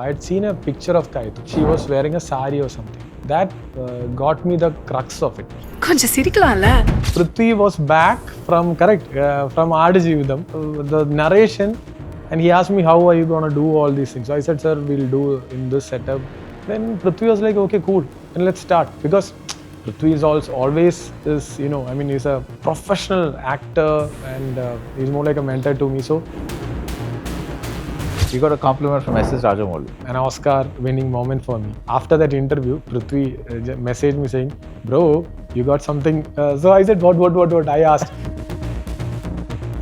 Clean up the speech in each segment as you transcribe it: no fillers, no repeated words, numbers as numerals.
I had seen a picture of Kaitu. She was wearing a sari or something. That got me the crux of it. கொஞ்சம் சிரிக்கலாம்ல. Prithvi was back from from Aadijivitham, the narration, and he asked me, how are you going to do all these things? So I said, sir, we'll do in this setup. Then Prithvi was like, okay, cool, and let's start. Because Prithvi is always is, he's a professional actor and he's more like a mentor to me. So you got a compliment from S.S. Rajamouli. An Oscar-winning moment for me. After that interview, Prithvi messaged me saying, bro, you got something. So I said, what? I asked.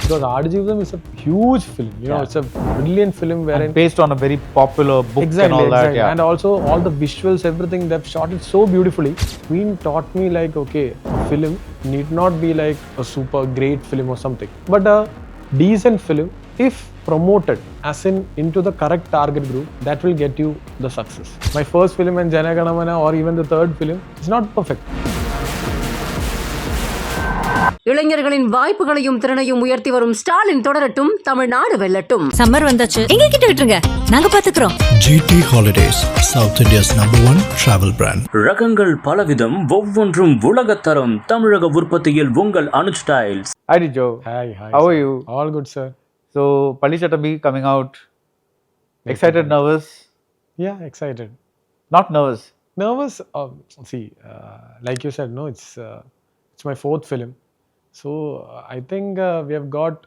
Because Aadijivitham is a huge film. It's a brilliant film wherein... And based on a very popular book and all that. Exactly. Yeah. And also all the visuals, everything, they've shot it so beautifully. Queen taught me like, okay, a film need not be like a super great film or something. But a decent film, if promoted as into the correct target group, that will get you the success. My first film in Janaganamana or even the third film is not perfect. இளைஞர்களின் வாய்ப்புகளையும் திறனையும் உயர்த்தி வரும் ஸ்டாலின் தொடரட்டும், தமிழ்நாடு வெல்லட்டும். Summer வந்தாச்சு, எங்க கிட்ட விட்டுருங்க, நாங்க பாத்துக்கிறோம். GT Holidays, South India's #1 travel brand. ரகங்கள் பலவிதம், ஒவ்வொன்றும் உலகத்தரம். தமிழக உற்பத்தியில் உங்கள் Anuj styles. Hi Dijo. Hi. How are you? All good, sir. So Pallichattambi coming out. Excited, nervous? Yeah, excited. Not nervous. Nervous. Like you said, no, it's my fourth film. So I think we have got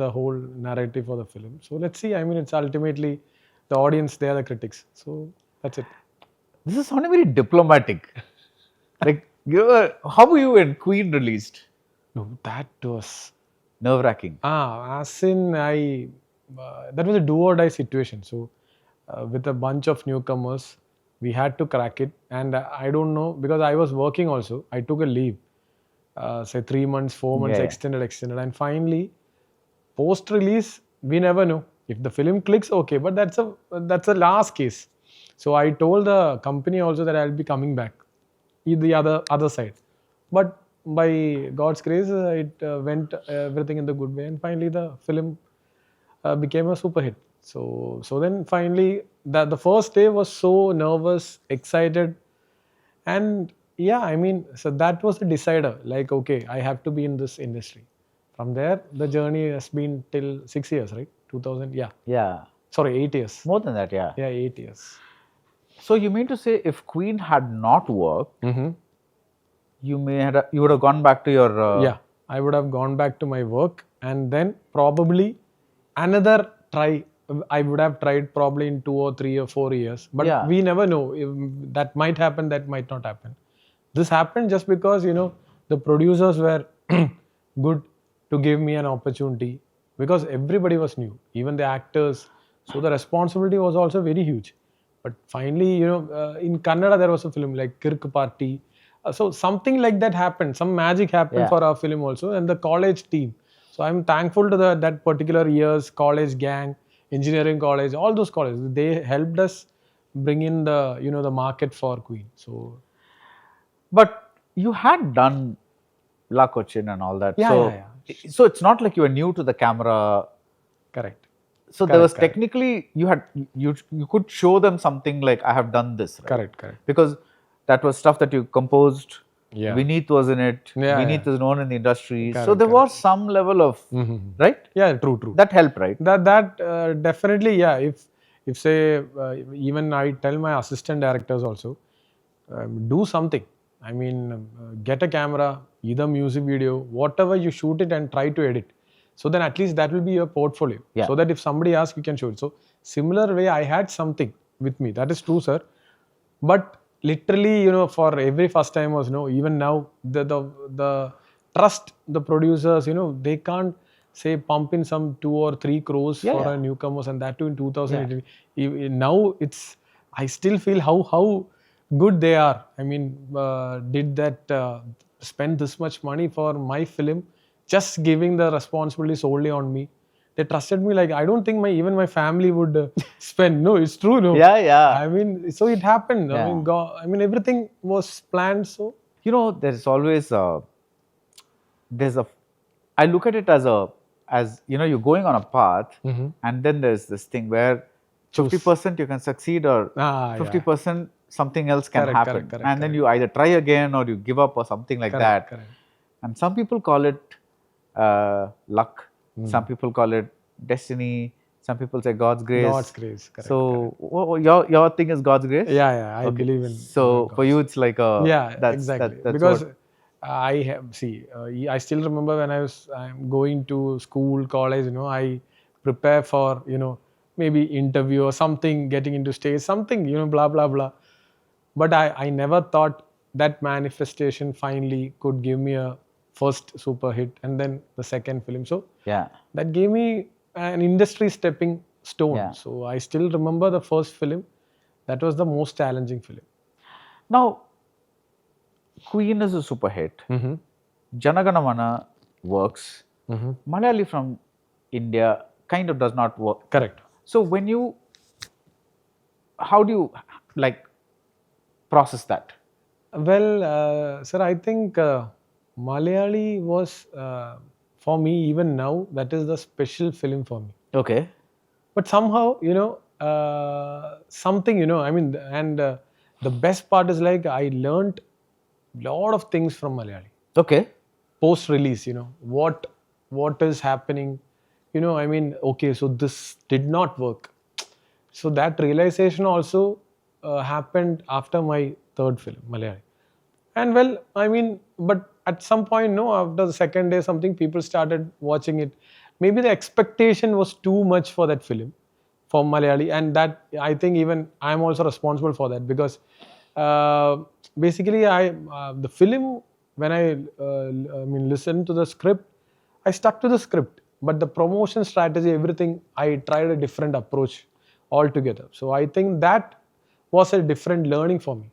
the whole narrative for the film. So let's see. I mean, it's ultimately the audience, they are the critics. So that's it. This is sounding very diplomatic. Like, how were you when Queen released? No, that was Nerve-wracking. As in that was a do or die situation. So with a bunch of newcomers, we had to crack it. And I don't know, because I was working also. I took a leave. Say 3 months, 4 months, extended. And finally, post-release, we never know. If the film clicks, okay, but that's a last case. So I told the company also that I'll be coming back, the other side. But by God's grace, it went everything in the good way, and finally the film became a super hit. So then finally, the first day was so nervous, excited, and yeah, I mean, so that was a decider. Like, okay, I have to be in this industry. From there, the journey has been till 6 years, right? 2000, yeah. Yeah. Sorry, 8 years. More than that, yeah. Yeah, 8 years. So you mean to say, if Queen had not worked, you would have gone back to your... Yeah, I would have gone back to my work, and then probably another try. I would have tried probably in 2 or 3 or 4 years. But we never know. That might happen, that might not happen. This happened just because, the producers were good to give me an opportunity, because everybody was new, even the actors. So the responsibility was also very huge. But finally, in Kannada, there was a film like Kirk Party. So something like that happened. Some magic happened for our film also, and the college team. So I'm thankful to that particular year's college gang, engineering college, all those colleges. They helped us bring in the, the market for Queen. But you had done La Cochin and all that. Yeah. So it's not like you were new to the camera. Correct. So there was technically, you could show them something like, I have done this. Right? Correct. Because that was stuff that you composed. Yeah. Vineet was in it. Vineet is known in the industry. Correct, so there was some level of, right? Yeah, true. That helped, right? That definitely, yeah. If say, even I tell my assistant directors also, do something. I mean, get a camera, either music video, whatever, you shoot it and try to edit. So then at least that will be your portfolio. Yeah. So that if somebody asks, you can show it. So similar way, I had something with me. That is true, sir. But literally, for every first time was even now, the trust, the producers, they can't say pump in some 2 or 3 crores for a newcomers, and that too in 2018. Now I still feel how good they are. I mean, did that spend this much money for my film, just giving the responsibility solely on me. They trusted me like I don't think even my family would spend. No, it's true. No. Yeah. I mean, so it happened. Yeah. I mean, everything was planned. So there's always I look at it as you're going on a path, and then there's this thing where choose. 50% you can succeed, or Yeah. 50% something else can Correct, happen. correct, correct, And then correct. you either try again or you give up or something like Correct, that. correct. And some people call it luck. Hmm. Some people call it destiny. Some people say God's grace. God's grace. Correct, So your thing is God's grace. Yeah. I Okay. believe in. So for you, it's like a Yeah, exactly. That's because what, I have I still remember when I'm going to school, college. I prepare for maybe interview or something, getting into stage, something blah blah blah. But I never thought that manifestation finally could give me a first super hit and then the second film. So yeah. that gave me an industry stepping stone. Yeah. So I still remember the first film. That was the most challenging film. Now, Queen is a super hit. Mm-hmm. Janaganamana works. Mm-hmm. Malayali from India kind of does not work. Correct. So how do you like process that? Well, sir, I think Malayali was, for me, even now, that is the special film for me. Okay. But somehow, something, I mean, and the best part is like I learned a lot of things from Malayali. Okay. Post-release, what is happening, I mean, okay, so this did not work. So that realization also happened after my third film, Malayali. And well, I mean, but at some point, no, after the second day, something people started watching it. Maybe the expectation was too much for that film, for Malayali, and that I think even I'm also responsible for that because basically the film when I mean listened to the script, I stuck to the script, but the promotion strategy, everything, I tried a different approach altogether. So I think that was a different learning for me.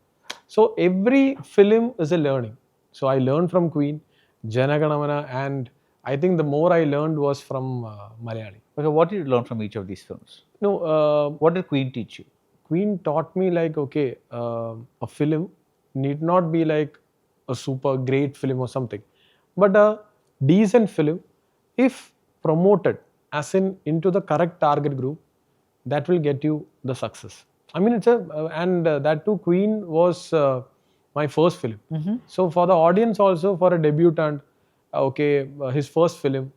So every film is a learning. So I learned from Queen, Janaganamana, and I think the more I learned was from Malayali. Okay. What did you learn from each of these films? No, What did Queen teach you? Queen taught me like, okay, a film need not be like a super great film or something, but a decent film, if promoted as into the correct target group, that will get you the success. I mean, and that too, Queen was my first film. Mm-hmm. So for the audience also, for a debutant, okay, his first film,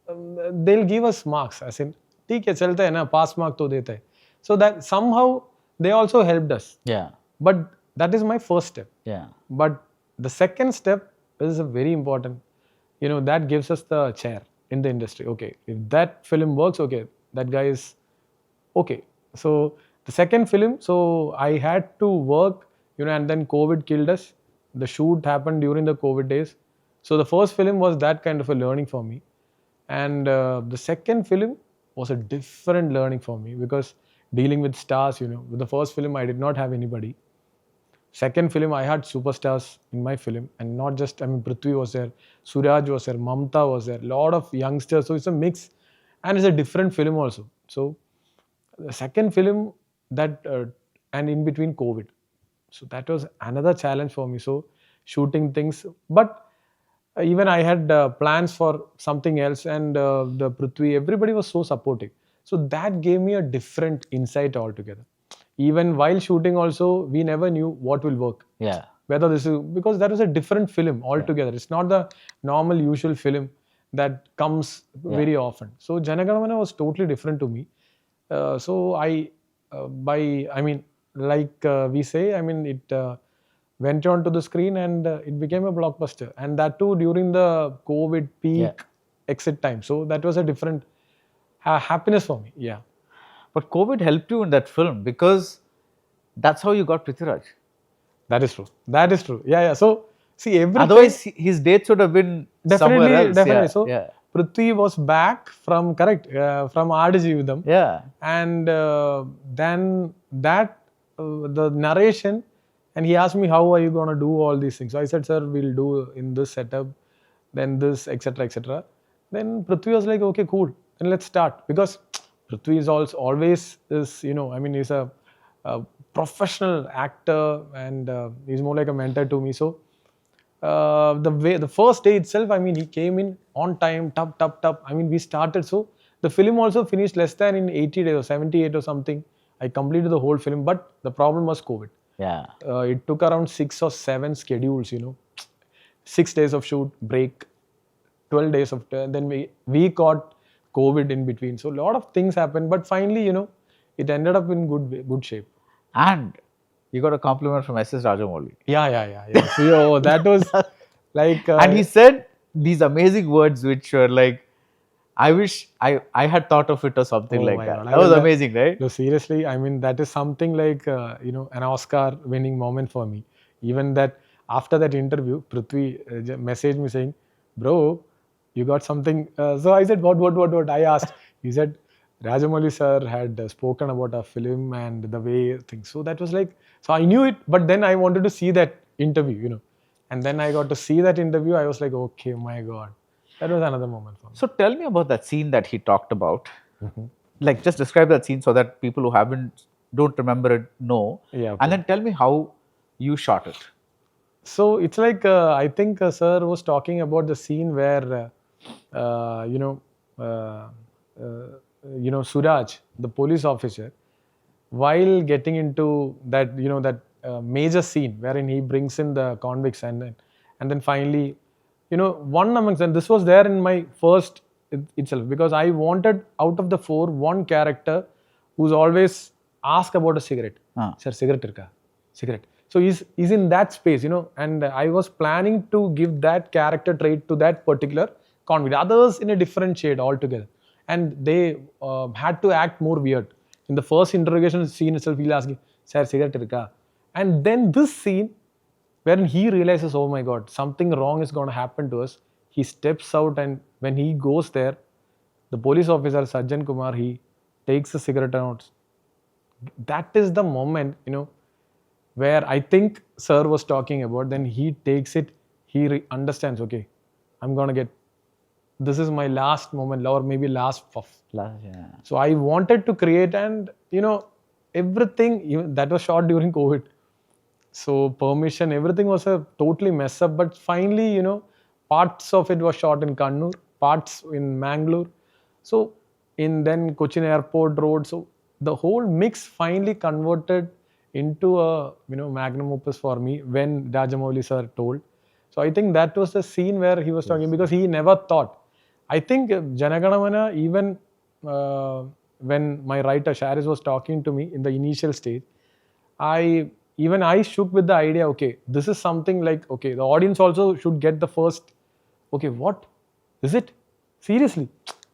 they'll give us marks as in ठीक है चलता है ना pass mark तो देता है. So that somehow they also helped us. Yeah. But that is my first step. Yeah. But the second step is a very important. That gives us the chair in the industry. Okay, if that film works, okay, that guy is okay. So the second film, so I had to work, and then COVID killed us. The shoot happened during the COVID days. So the first film was that kind of a learning for me. And the second film was a different learning for me because dealing with stars, with the first film, I did not have anybody. Second film, I had superstars in my film, and not just, I mean, Prithvi was there, Suraj was there, Mamta was there, a lot of youngsters. So it's a mix, and it's a different film also. So the second film that, and in between COVID. So that was another challenge for me. So shooting things, but even I had plans for something else, and the Prithvi, everybody was so supportive. So that gave me a different insight altogether. Even while shooting also, we never knew what will work. Yeah. Whether this is, because that was a different film altogether. Yeah. It's not the normal usual film that comes very often. So Janaganamana was totally different to me. So I, I mean, like we say, I mean, it went on to the screen and it became a blockbuster. And that too during the COVID peak exit time. So that was a different happiness for me. Yeah. But COVID helped you in that film because that's how you got Prithviraj. That is true. That is true. Yeah. So see, otherwise his dates would have been somewhere else. Definitely. So Prithvi was back from from Aadijeevitham. Yeah. And then that the narration, and he asked me, how are you going to do all these things? So I said, sir, we'll do in this setup, then this, etc., etc. Then Prithvi was like, okay, cool. Then let's start, because Prithvi is also always is, I mean, he's a professional actor, and he's more like a mentor to me. So the first day itself, I mean, he came in on time, tap. I mean, we started. So The film also finished less than in 80 days or 78 or something. I completed the whole film, but the problem was COVID. Yeah. It took around 6 or 7 schedules, 6 days of shoot, break, 12 days of, then we got COVID in between. So a lot of things happened, but finally, it ended up in good shape. And you got a compliment from SS Rajamouli. Yeah. So, that was like... and he said these amazing words which were like, I wish I had thought of it or something Oh like my that. God. That was amazing, right? No, seriously, I mean, that is something like, an Oscar winning moment for me. Even that, after that interview, Prithvi messaged me saying, bro, you got something. So I said, what? I asked. He said, Rajamouli sir had spoken about our film and the way things. So that was like, so I knew it, but then I wanted to see that interview, And then I got to see that interview. I was like, okay, my God. That was another moment for me. So tell me about that scene that he talked about. Like, just describe that scene so that people who don't remember it know. Yeah, okay. And then tell me how you shot it. So it's like, I think sir was talking about the scene where, Suraj, the police officer, while getting into that, major scene wherein he brings in the convicts and then finally, one amongst them, this was there in my first itself, because I wanted out of the 4, one character who's always asked about a cigarette. Sir, cigarette irka? Cigarette. So he's in that space, and I was planning to give that character trait to that particular convict. Others in a different shade altogether. And they had to act more weird. In the first interrogation scene itself, he'll ask, sir, cigarette irka? And then this scene, wherein he realizes, oh my God, something wrong is going to happen to us. He steps out, and when he goes there, the police officer, Sajjan Kumar, he takes the cigarette out. That is the moment, where I think sir was talking about. Then he takes it, he understands, okay, I'm going to get, this is my last moment or maybe last puff. Yeah. So I wanted to create, and, everything, that was shot during COVID. So permission, everything was a totally mess up. But finally, parts of it was shot in Kannur, parts in Mangalore. So then Cochin Airport Road. So the whole mix finally converted into a magnum opus for me when Rajamouli sir told. So I think that was the scene where he was talking, because he never thought. I think Janaganamana, even when my writer Sharis was talking to me in the initial stage, I shook with the idea, okay, this is something like, okay, the audience also should get the first, okay, what is it? Seriously,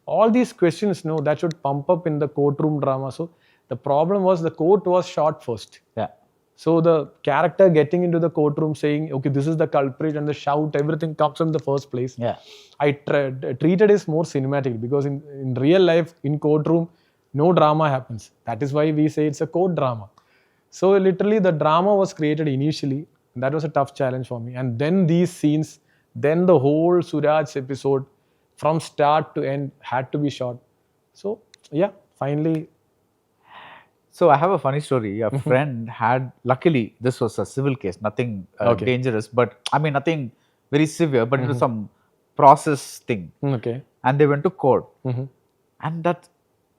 all these questions, that should pump up in the courtroom drama. So the problem was the court was shot first. Yeah. So the character getting into the courtroom saying, okay, this is the culprit, and the shout, everything comes from the first place. Yeah. I treated it more cinematic, because in real life, in courtroom, no drama happens. That is why we say it's a court drama. So literally the drama was created initially. That was a tough challenge for me. And then these scenes, then the whole Suraj episode from start to end had to be shot. So yeah, finally. So I have a funny story. A friend had, luckily this was a civil case, nothing dangerous, but I mean nothing very severe, but it was some process thing. Okay. And they went to court. And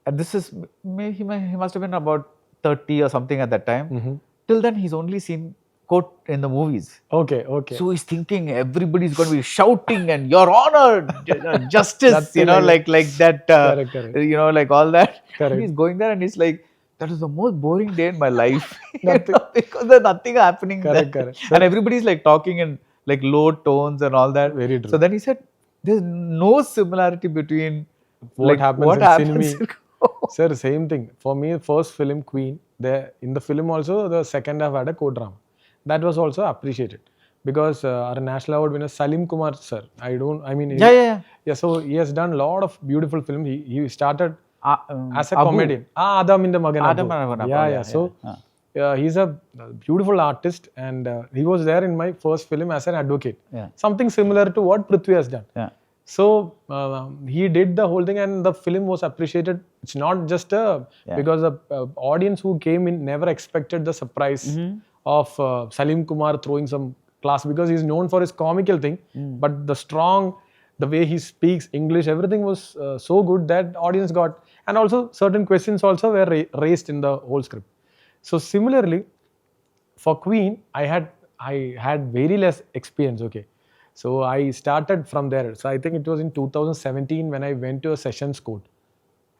this is, he must have been about 30 or something at that time. Till then, he's only seen court in the movies. Okay. So he's thinking everybody's going to be shouting and Your Honor, justice, like that, correct. Like all that. Correct. And he's going there and he's like, that was the most boring day in my life. Because there's nothing happening there. Correct. And everybody's like talking in like low tones and all that. Very true. So then he said, there's no similarity between what happens in cinema. Sir, same thing. For me, first film, Queen, in the film also, the second half had a co-drama. That was also appreciated. Because our national award winner, Salim Kumar sir, Yeah, so he has done a lot of beautiful films. He started as a comedian. Adam in the Magan. Yeah. So he's a beautiful artist, and he was there in my first film as an advocate. Yeah. Something similar to what Prithvi has done. Yeah. So he did the whole thing, and the film was appreciated. It's not just because the audience who came in never expected the surprise of Salim Kumar throwing some class, because he's known for his comical thing, but the strong the way he speaks English, everything was so good that audience got, and also certain questions also were raised in the whole script. So similarly, for Queen, I had very less experience. Okay, so I started from there. So I think it was in 2017 when I went to a sessions court,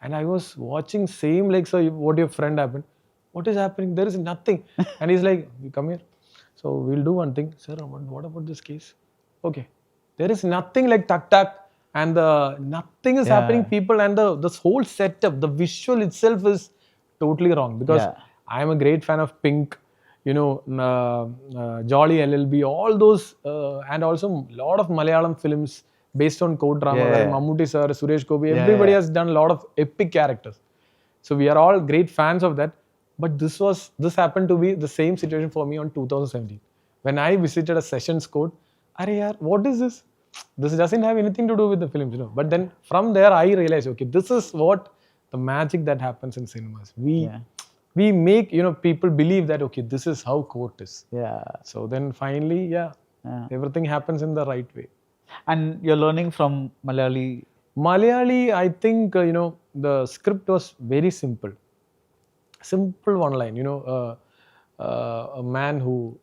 and I was watching same like, so what your friend happened? What is happening? There is nothing. And he's like, you come here. So we'll do one thing, sir. What about this case? Okay, there is nothing like tuck tuck, and nothing is happening. People and this whole setup, the visual itself is totally wrong, because I am a great fan of Pink, you know, Jolly LLB, all those, and also a lot of Malayalam films based on court drama, where Mammootty sir, Suresh Gopi, everybody has done a lot of epic characters. So we are all great fans of that. But this happened to be the same situation for me on 2017 when I visited a sessions court. Arey yaar, what is this? This doesn't have anything to do with the films, you know. But then from there I realized, okay, this is what the magic that happens in cinemas. We make, you know, people believe that, okay, this is how court is. So then finally, everything happens in the right way. And you're learning from Malayali, I think, you know, the script was very simple one line, you know, a man who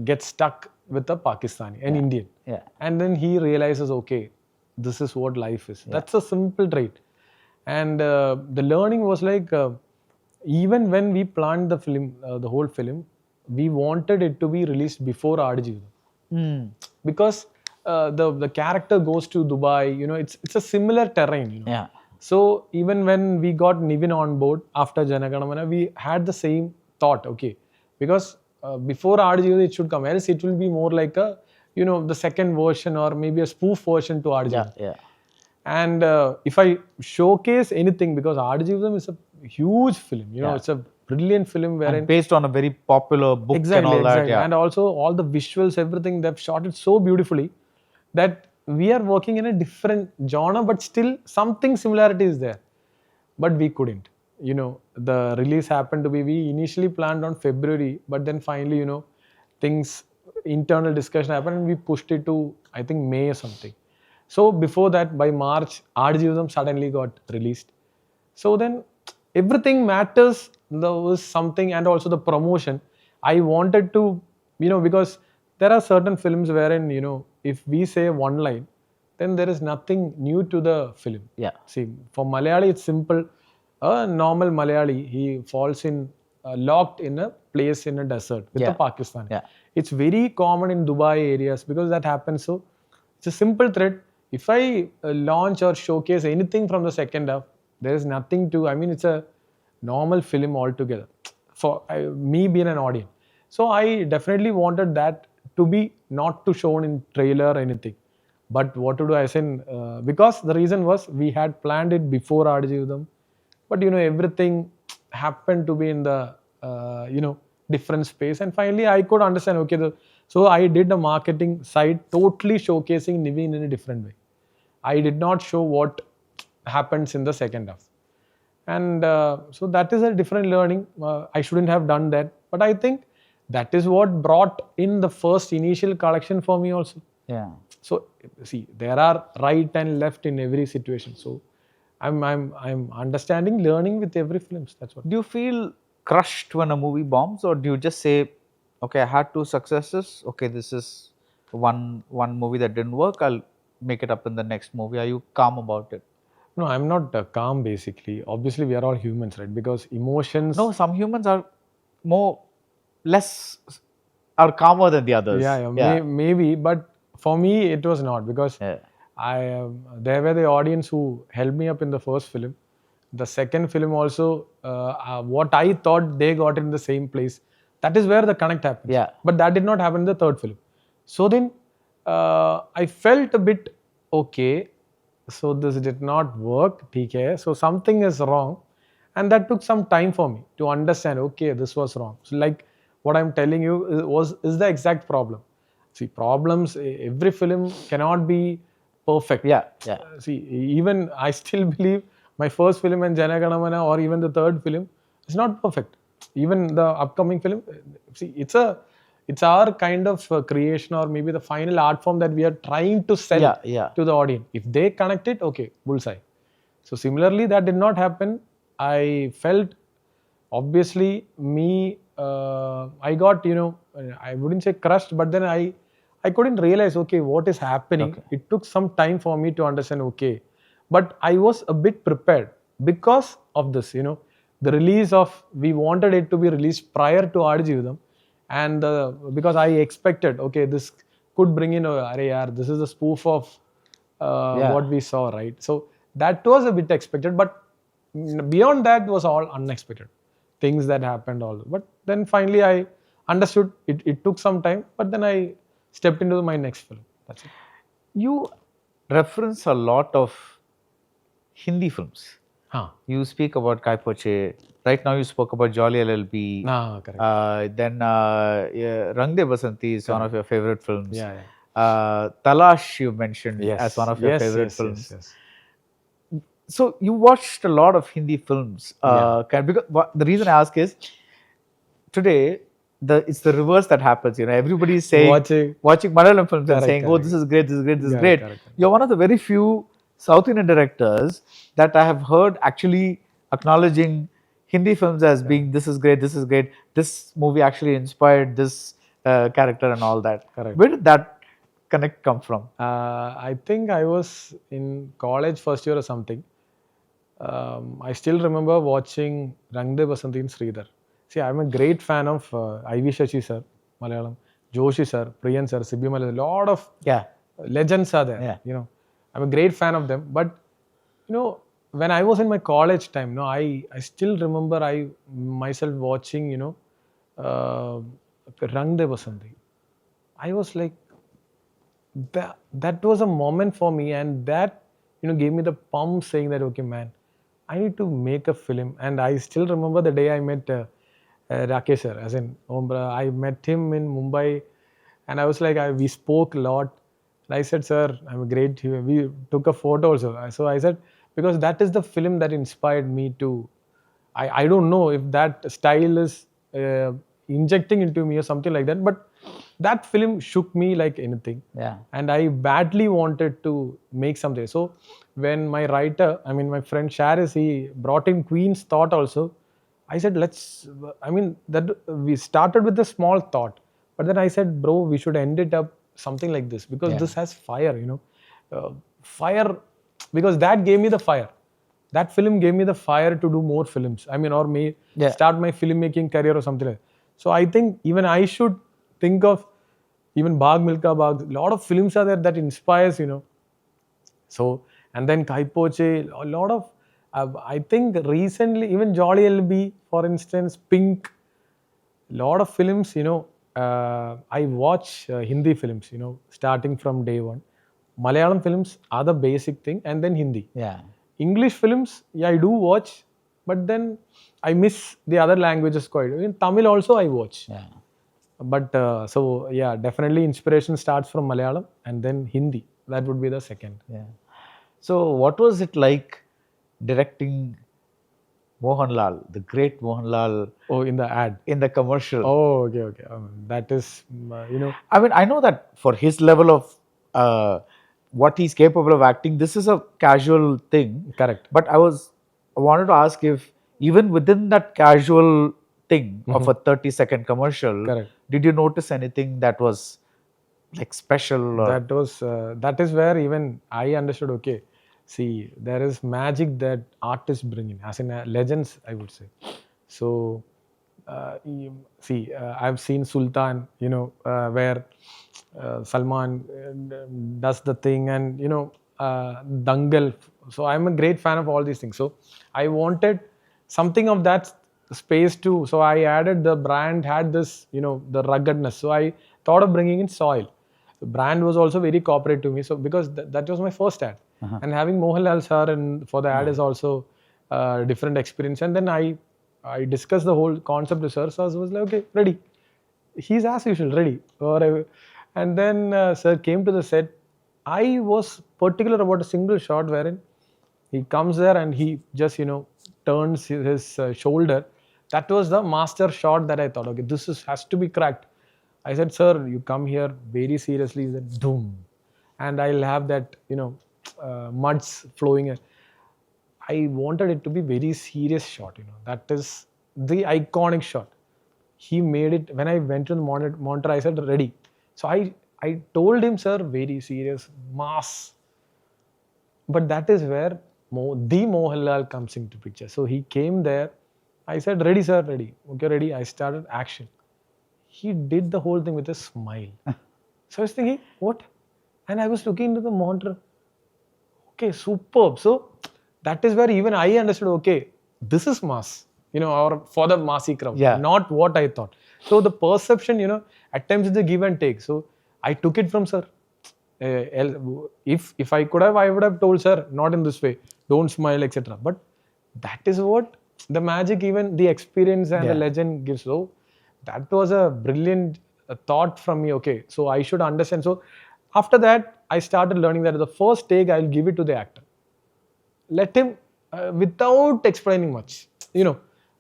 gets stuck with a Pakistani, an Indian, and then he realizes, okay, this is what life is. That's a simple trait. And the learning was like, even when we planned the film, the whole film, we wanted it to be released before Aashik, because the character goes to Dubai, you know, it's a similar terrain, you know. So even when we got Nivin on board after Janaganamana, we had the same thought, okay, because before Aashik it should come, else it will be more like a, you know, the second version or maybe a spoof version to Aashik. And if I showcase anything, because Aashik is a huge film, you know, it's a brilliant film and based on a very popular book and all that. And also all the visuals, everything, they've shot it so beautifully that we are working in a different genre, but still something similarity is there. But we couldn't. You know, the release happened to be, we initially planned on February, but then finally, you know, things, internal discussion happened and we pushed it to, I think, May or something. So before that, by March, Aashik suddenly got released. So then everything matters. There was something, and also the promotion. I wanted to, you know, because there are certain films wherein, you know, if we say one line, then there is nothing new to the film. See, for Malayali, it's simple. A normal Malayali, he falls in, locked in a place in a desert with a Pakistani. It's very common in Dubai areas because that happens. So it's a simple thread. If I launch or showcase anything from the second half, there is nothing to, I mean, it's a normal film altogether for me being an audience. So I definitely wanted that to be not to shown in trailer or anything. But what to do, I said, because the reason was we had planned it before Aashik, but you know, everything happened to be in the, you know, different space. And finally I could understand, okay, so I did a marketing side totally showcasing Nivin in a different way. I did not show what happens in the second half. And so that is a different learning. I shouldn't have done that. But I think that is what brought in the first initial collection for me also. So see, there are right and left in every situation. So I'm understanding, learning with every film. That's what. Do you feel crushed when a movie bombs, or do you just say, okay, I had 2 successes. Okay, this is one movie that didn't work. I'll make it up in the next movie. Are you calm about it? No, I'm not calm basically. Obviously, we are all humans, right? Because emotions. No, some humans are are calmer than the others. Maybe, but for me it was not, because there were the audience who held me up in the first film. The second film also, what I thought they got in the same place. That is where the connect happens. But that did not happen in the third film. So then I felt a bit, okay, so this did not work, TK. So something is wrong. And that took some time for me to understand, okay, this was wrong. So like what I'm telling you is the exact problem. See, problems, every film cannot be perfect. See, even I still believe my first film in Janaganamana or even the third film is not perfect. Even the upcoming film, see, it's our kind of creation, or maybe the final art form that we are trying to sell to the audience. If they connect it, okay, bullseye. So similarly, that did not happen. I felt, obviously, I got, I wouldn't say crushed, but then I couldn't realize, okay, what is happening. Okay. It took some time for me to understand, okay. But I was a bit prepared because of this, the release of, we wanted it to be released prior to Aadijivitham. And because I expected, okay, this could bring in, this is a spoof of what we saw, right? So that was a bit expected, but beyond that was all unexpected things that happened all. But then finally I understood it took some time, but then I stepped into my next film. That's it. You reference a lot of Hindi films. Huh. You speak about Kai Poche. Right now you spoke about Jolly LLB. Correct. Then Rang De Basanti is one of your favorite films. Yeah. Talash you mentioned as one of your favorite films. Yes. So you watched a lot of Hindi films. Because the reason I ask is, today it's the reverse that happens. Everybody is saying watching Malayalam films and saying, "Oh, this is great, this is great, this is great." Correct. You're one of the very few South Indian directors that I have heard actually acknowledging Hindi films as being, "This is great, this is great. This movie actually inspired this character and all that." Correct. Where did that connect come from? I think I was in college first year or something. I still remember watching Rang De Basanti in Sridhar. See, I'm a great fan of I.V. Shashi sir, Malayalam, Joshi sir, Priyan sir, Sibbi Malayalam. A lot of legends are there. I'm a great fan of them. But when I was in my college time, I still remember myself watching Rang De Basanti. I was like, that was a moment for me, and that gave me the pump, saying that, okay, man, I need to make a film. And I still remember the day I met Rakesh sir, as in I met him in Mumbai, and I was like, we spoke a lot. And I said, sir, I'm a great, we took a photo also. So I said, because that is the film that inspired me to, I don't know if that style is injecting into me or something like that, but that film shook me like anything. And I badly wanted to make something. So when my writer, my friend Sharis, he brought in Queen's Thought also, I said, that we started with a small thought, but then I said, bro, we should end it up something like this, because this has fire, fire, because that gave me the fire. That film gave me the fire to do more films. Or start my filmmaking career or something like that. So I think even I should think of even Baag Milka Baag. A lot of films are there that inspires, So, and then Kai Poche, a lot of, I think recently, even Jolly LB, for instance, Pink, a lot of films, I watch Hindi films, starting from day one. Malayalam films are the basic thing, and then Hindi. English films, I do watch, but then I miss the other languages quite. In Tamil also I watch. But definitely inspiration starts from Malayalam and then Hindi. That would be the second. So what was it like directing Mohanlal, the great Mohanlal? Oh, in the ad. In the commercial. Oh, okay. That is, I know that for his level of what he's capable of acting, this is a casual thing. Correct. But I wanted to ask if even within that casual thing of a 30-second commercial, did you notice anything that was like special? Or? That is where even I understood, okay, see, there is magic that artists bring in, as in legends, I would say. So, I've seen Sultan, where Salman does the thing, and, Dangal. So, I'm a great fan of all these things. So, I wanted something of that space too. So, I added the brand had this, the ruggedness. So, I thought of bringing in soil. The brand was also very cooperative to me. So, because that was my first ad. And having Mohanlal sir and for the ad is also a different experience. And then I discussed the whole concept to sir. So I was like, okay, ready. He's as usual, ready. And then sir came to the set. I was particular about a single shot wherein he comes there and he just, turns his shoulder. That was the master shot that I thought, okay, has to be cracked. I said, sir, you come here very seriously. He said, doom. And I'll have that, muds flowing. I wanted it to be very serious shot, That is the iconic shot. He made it. When I went to the monitor, I said, ready. So I told him, sir, very serious, mass. But that is where the Mohanlal comes into picture. So he came there. I said, ready, sir, ready. Okay, ready. I started action. He did the whole thing with a smile. So I was thinking, what? And I was looking into the monitor. Okay, superb. So that is where even I understood, okay, this is mass, or for the massy crowd, not what I thought. So the perception, at times it's a give and take. So I took it from sir. If I could have, I would have told sir, not in this way, don't smile, etc. But that is what the magic, even the experience and the legend gives. So that was a brilliant thought from me. Okay, so I should understand. So after that, I started learning that the first take, I'll give it to the actor. Let him, without explaining much,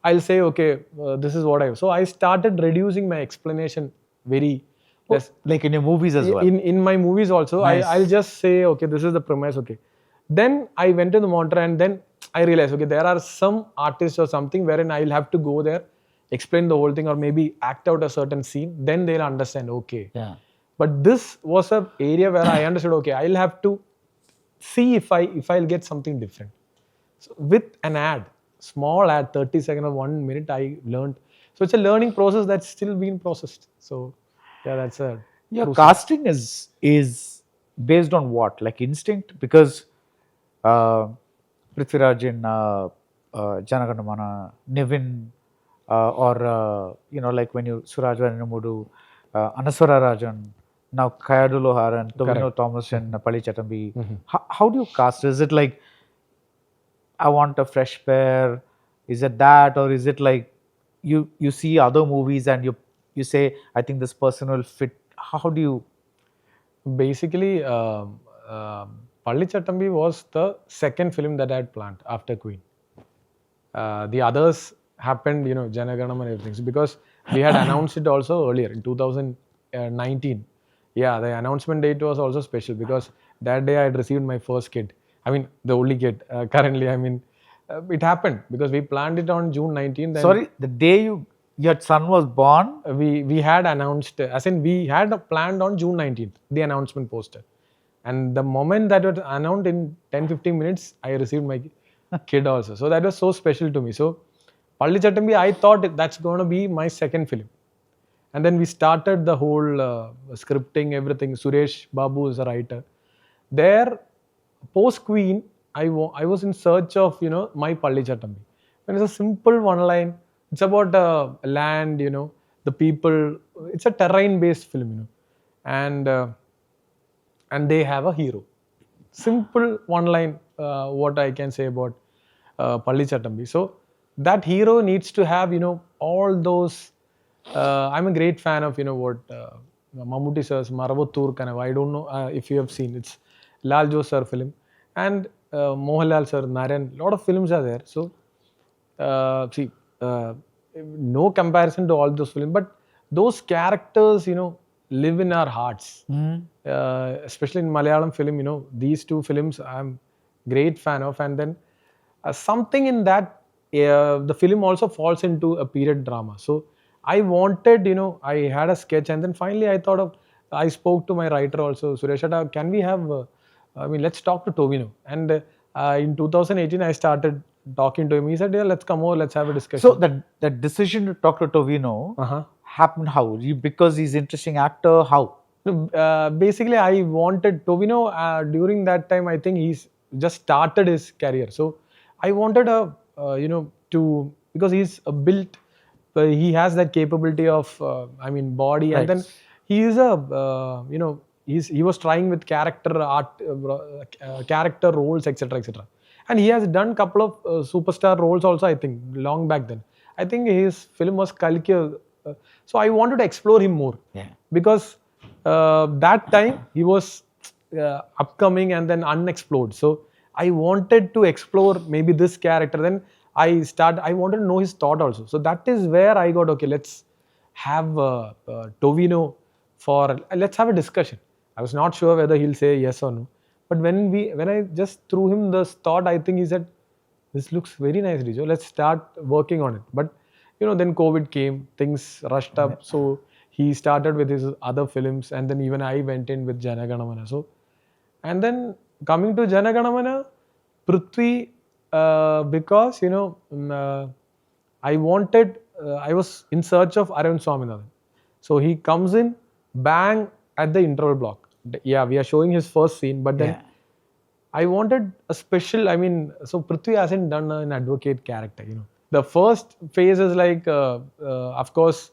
I'll say, okay, this is what I. So I started reducing my explanation very less. Like in your movies as well. In my movies also, nice. I'll just say, okay, this is the premise, okay. Then I went to the monitor and then I realized, okay, there are some artists or something wherein I'll have to go there, explain the whole thing, or maybe act out a certain scene. Then they'll understand, okay. Yeah. But this was an area where I understood, okay, I'll have to see if I'll get something different. So with an ad, small ad, 30 seconds or 1 minute, I learned. So it's a learning process that's still being processed. So yeah, that's a casting is based on what? Like instinct? Because Prithviraj in Janagandamana, Nivin, or like when you Suraj Varinamudu, Anaswara Rajan, now Kayadu Loharan, Tovino Thomas and Pallichattambi. Mm-hmm. How do you cast? Is it like, I want a fresh pair? Is it that, or is it like you see other movies and you say, I think this person will fit? How do you? Basically, Pallichattambi was the second film that I had planned after Queen. The others happened, Janaganam and everything. So because we had announced it also earlier in 2019. Yeah, the announcement date was also special because that day I had received my first kid. I mean, the only kid currently. I mean, it happened because we planned it on June 19th. Sorry, the day your son was born? We had announced, as in we had planned on June 19th, the announcement poster. And the moment that was announced in 10-15 minutes, I received my kid also. So that was so special to me. So Pallichattambi, I thought that's going to be my second film. And then we started the whole scripting, everything. Suresh Babu is a writer. There, post-Queen, I was in search of, my Pallichattambi. And it's a simple one line. It's about land, the people. It's a terrain-based film, And they have a hero. Simple one line, what I can say about Pallichattambi. So that hero needs to have, all those. I'm a great fan of, what Mammootty sir's Maravottur Kanavu. I don't know if you have seen. It's Lal Jo sir film. And Mohanlal sir, Narayan. A lot of films are there. So, no comparison to all those films. But those characters, live in our hearts. Mm-hmm. Especially in Malayalam film, these two films I'm great fan of. And then something in that, the film also falls into a period drama. So I wanted, I had a sketch, and then finally I spoke to my writer also, Suresh, can we have, let's talk to Tovino. And in 2018, I started talking to him. He said, yeah, let's come over, let's have a discussion. So that decision to talk to Tovino happened how? Because he's an interesting actor, how? Basically, I wanted Tovino, during that time, I think he's just started his career. So I wanted because he's built, he has that capability of, body, right. And then he is he was trying with character art, character roles, etc., etc. And he has done a couple of superstar roles also, I think, long back then. I think his film was Kalki. So I wanted to explore him more. Yeah. Because that time he was upcoming and then unexplored. So I wanted to explore maybe this character. Then I wanted to know his thought also. So that is where I got, okay, let's have Tovino for let's have a discussion. I was not sure whether he'll say yes or no, but when I just threw him this thought, I think he said, "This looks very nice, Dijo. Let's start working on it." But then COVID came, things rushed up, so he started with his other films, and then even I went in with Jana Gana Mana. So, and then coming to Jana Gana Mana, Prithvi, because I wanted, I was in search of Arun Swaminathan. So he comes in, bang, at the interval block. Yeah, we are showing his first scene, but then I wanted a special, so Prithvi hasn't done an advocate character, The first phase is like, of course,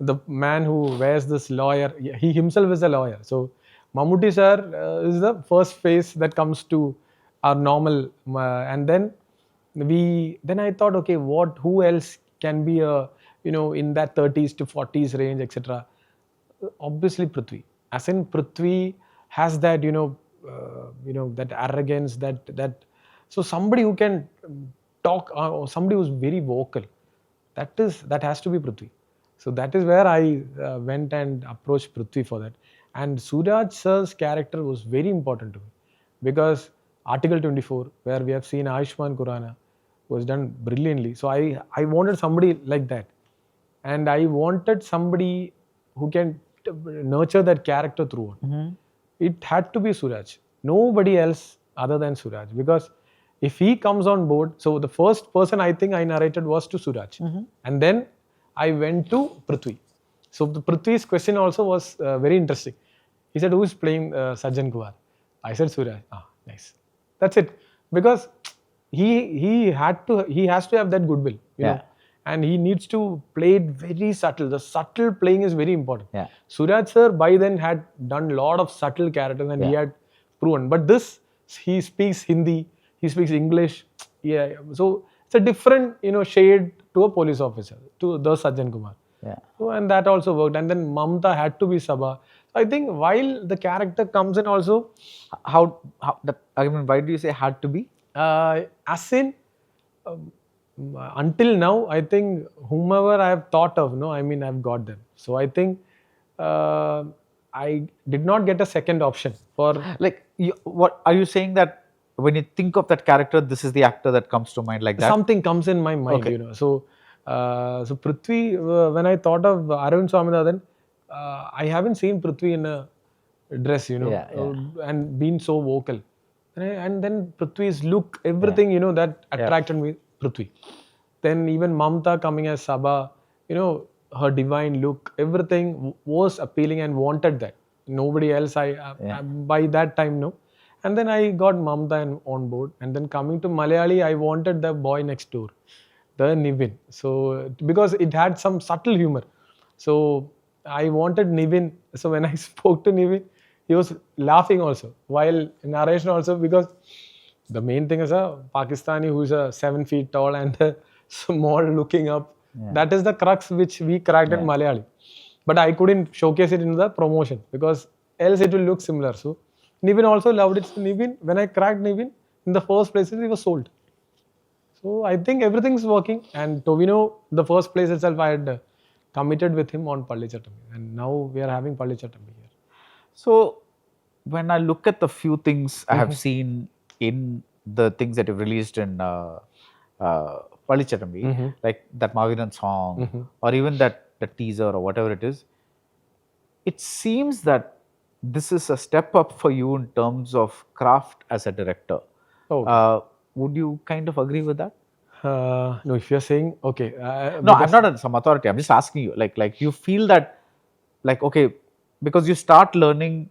the man who wears this lawyer, he himself is a lawyer. So Mammootty sir is the first phase that comes to our normal, and then I thought, okay, who else can be in that 30s to 40s range, etc. Obviously Prithvi. As in Prithvi has that, that arrogance, that so somebody who can talk, or somebody who's very vocal, that has to be Prithvi. So that is where I went and approached Prithvi for that. And Suraj sir's character was very important to me, because Article 24, where we have seen Ayushmann Khurrana, was done brilliantly. So I wanted somebody like that, and I wanted somebody who can nurture that character throughout. It had to be Suraj. Nobody else other than Suraj, because if he comes on board, so the first person I think I narrated was to Suraj, and then I went to Prithvi. So the Prithvi's question also was very interesting. He said, "Who is playing Sajjan Kumar?" I said, "Suraj." Ah, nice. That's it, because he has to have that goodwill, you know, and he needs to play it very subtle. The subtle playing is very important. Suraj sir by then had done a lot of subtle characters, and he had proven. But this, he speaks Hindi, he speaks English. Yeah, so it's a different shade to a police officer, to the Sajjan Kumar. So, and that also worked. And then Mamta had to be Sabha. So I think while the character comes in also, why do you say had to be? As in, until now, I think whomever I have thought of, I've got them. So I think I did not get a second option for. Like, what are you saying, that when you think of that character, this is the actor that comes to mind, like that? Something comes in my mind, So, so Prithvi, when I thought of Arvind Swaminathan, I haven't seen Prithvi in a dress, and been so vocal. And then Prithvi's look, everything, that attracted me, Prithvi. Then even Mamta coming as Sabha, her divine look, everything was appealing and wanted that. Nobody else, by that time, no. And then I got Mamta on board. And then coming to Malayali, I wanted the boy next door, the Nivin. So, because it had some subtle humor. So, I wanted Nivin. So, when I spoke to Nivin, he was laughing also, while narration also, because the main thing is a Pakistani who is 7 feet tall and small looking up. That is the crux which we cracked in Malayali. But I couldn't showcase it in the promotion, because else it will look similar. So Nivin also loved it. Nivin, when I cracked Nivin, in the first place, he was sold. So I think everything's working. And Tovino, the first place itself, I had committed with him on Pallichattambi. And now we are having Pallichattambi here. So when I look at the few things I have seen in the things that you've released in Pallichattambi, like that Maviran song, or even the teaser or whatever it is, it seems that this is a step up for you in terms of craft as a director. Would you kind of agree with that? No, if you're saying, okay. No, I'm not some authority. I'm just asking you, like you feel that, like, okay, because you start learning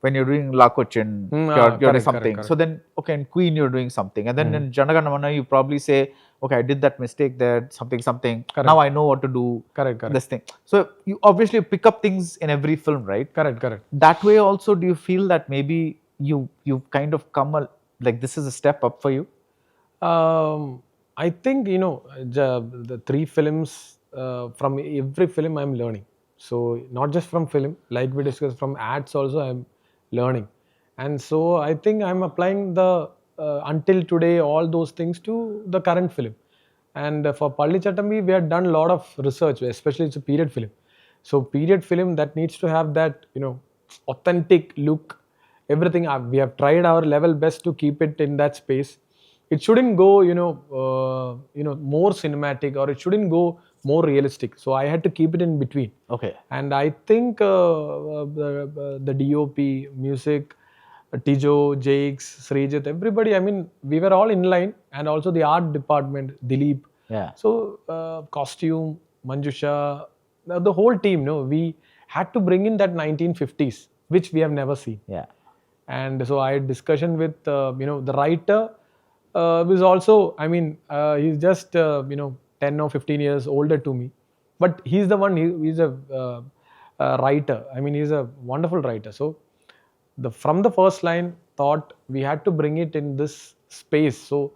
when you're doing La Cochin, you're doing something. Correct. So then, okay, in Queen you're doing something. And then in Jana Gana Mana, you probably say, okay, I did that mistake there, something. Correct. Now I know what to do. Correct. This thing. So you obviously pick up things in every film, right? Correct. That way also, do you feel that maybe you kind of come, like this is a step up for you? I think, the 3 films, from every film I'm learning. So not just from film, like we discussed, from ads also I'm learning. And so I think I'm applying the until today all those things to the current film. And for Pallichattambi, we had done a lot of research, especially it's a period film. So period film that needs to have that, authentic look, everything. We have tried our level best to keep it in that space. It shouldn't go, more cinematic, or it shouldn't go more realistic. So I had to keep it in between. Okay. And I think the DOP, music, Dijo, Jakes, Srijit, everybody, I mean, we were all in line, and also the art department, Dilip. Yeah. So, costume, Manjusha, the whole team, we had to bring in that 1950s, which we have never seen. Yeah. And so I had discussion with, the writer was also, I mean, he's just, 10 or 15 years older to me. But he's the one, he's a writer. I mean, he's a wonderful writer. So, from the first line thought we had to bring it in this space. So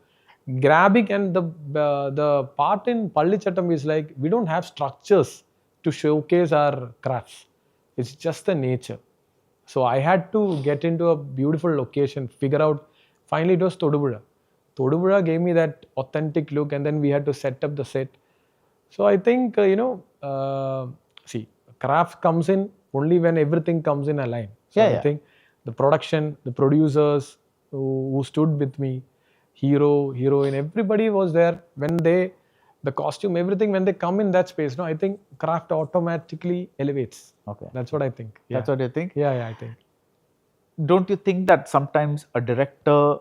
grabbing, and the part in Pallichattambi is like we don't have structures to showcase our crafts. It's just the nature. So I had to get into a beautiful location, figure out. Finally, it was Todupuzha. Todupuzha gave me that authentic look, and then we had to set up the set. So I think see, craft comes in only when everything comes in a line. So I think the production, the producers who stood with me, hero, heroine, everybody was there. When the costume, everything, when they come in that space, I think craft automatically elevates. Okay. That's what I think. Yeah. That's what you think? Yeah, I think. Don't you think that sometimes a director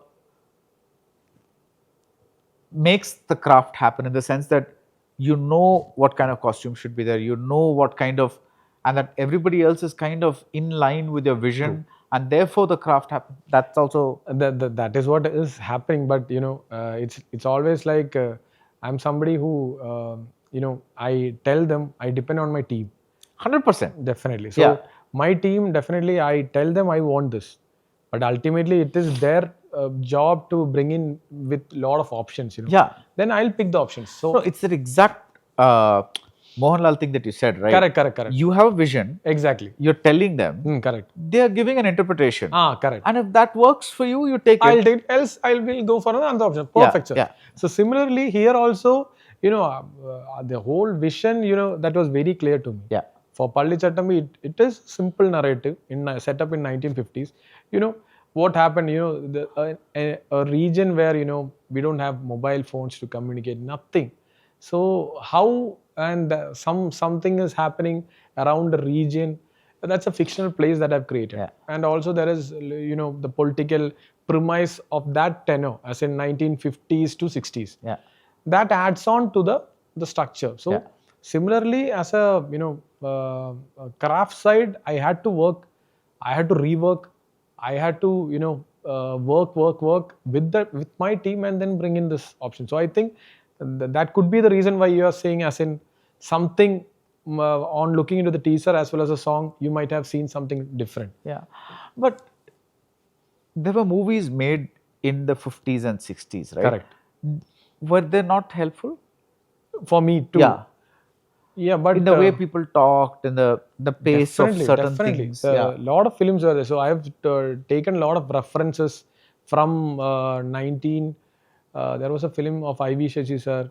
makes the craft happen, in the sense that you know what kind of costume should be there, you know what kind of, and that everybody else is kind of in line with your vision. True. And therefore the craft happens. That's also that is what is happening. But it's always like I'm somebody who I tell them I depend on my team. 100%. Definitely. So my team, definitely I tell them I want this, but ultimately it is their job to bring in with lot of options. Yeah. Then I'll pick the options. So no, it's the exact Mohanlal thing that you said, right? Correct. You have a vision. Exactly. You're telling them. Correct. They are giving an interpretation. Correct. And if that works for you, you take it. I'll take it. Else I will go for another option. Perfect, sir. Yeah. So similarly here also, the whole vision, that was very clear to me. Yeah. For Pallichattambi, it is simple narrative set up in 1950s. What happened, a region where, we don't have mobile phones to communicate, nothing. So how, and something is happening around the region. That's a fictional place that I've created. Yeah. And also there is, the political premise of that tenor, as in 1950s to 60s. Yeah. That adds on to the structure. So similarly, as a, craft side, I had to work, I had to rework, I had to, work with my team, and then bring in this option. So I think that could be the reason why you are saying, as in something on looking into the teaser as well as a song, you might have seen something different. Yeah. But there were movies made in the 50s and 60s, right? Correct. Were they not helpful? For me too. Yeah, but in the way people talked, in the pace of certain things. A lot of films were there. So I have taken a lot of references from there was a film of I.V. Shashi sir.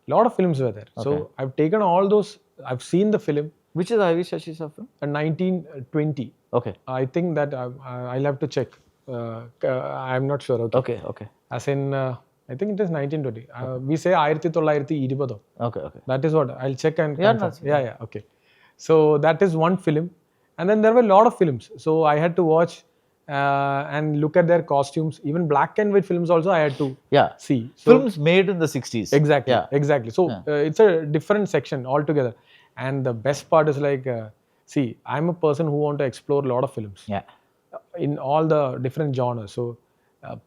A lot of films were there. Okay. So I've taken all those. I've seen the film. Which is I.V. Shashi sir film? 1920. Okay. I think that I'll have to check. I'm not sure. Okay. As in, I think it is 1920. We say 1920. Okay. That is what I'll check and confirm. Yeah. Okay. So that is one film, and then there were a lot of films. So I had to watch and look at their costumes. Even black and white films also I had to see. So, films made in the 60s. Exactly. Yeah. Exactly. So it's a different section altogether. And the best part is like, see, I'm a person who want to explore a lot of films. Yeah. In all the different genres. So